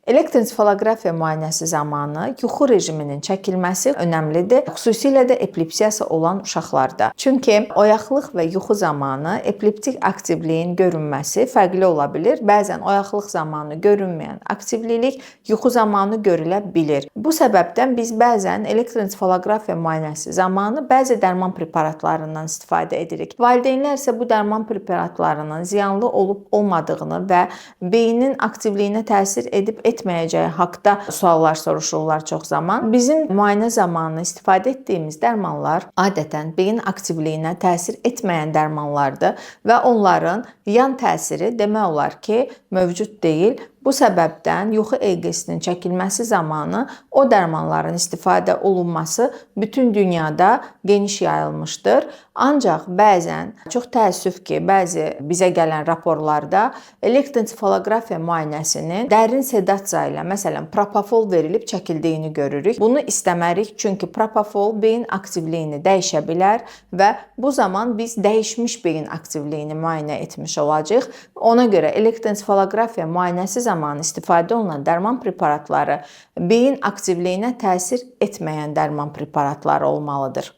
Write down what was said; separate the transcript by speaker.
Speaker 1: Elektroensefalografiya müayinəsi zamanı yuxu rejiminin çəkilməsi önəmlidir, xüsusilə də epilepsiyası olan uşaqlarda. Çünki oyaqlıq və yuxu zamanı epileptik aktivliyin görünməsi fərqli ola bilər. Bəzən oyaqlıq zamanı görünməyən aktivlik yuxu zamanı görülə bilər. Bu səbəbdən biz bəzən elektroensefalografiya müayinəsi zamanı bəzi dərman preparatlarından istifadə edirik. Valideynlər isə bu dərman preparatlarının ziyanlı olub-olmadığını və beynin aktivliyinə təsir edib etməyəcəyi haqqda suallar soruşurlar çox zaman. Bizim müayinə zamanı istifadə etdiyimiz dərmanlar adətən beyin aktivliyinə təsir etməyən dərmanlardır və onların yan təsiri demək olar ki, mövcud deyil. Bu səbəbdən yuxu EEG-sinin çəkilməsi zamanı o dərmanların istifadə olunması bütün dünyada geniş yayılmışdır. Ancaq bəzən, çox təəssüf ki, bəzi bizə gələn raporlarda elektroensefalografiya müayinəsinin dərin sedasiya ilə, məsələn, propofol verilib çəkildiyini görürük. Bunu istəmərik, çünki propofol beyin aktivliyini dəyişə bilər və bu zaman biz dəyişmiş beyin aktivliyini müayinə etmiş olacağıq. Ona görə elektroensefalografiya müayinəsi zamanı istifadə olunan dərman preparatları beyin aktivliyinə təsir etməyən dərman preparatları olmalıdır.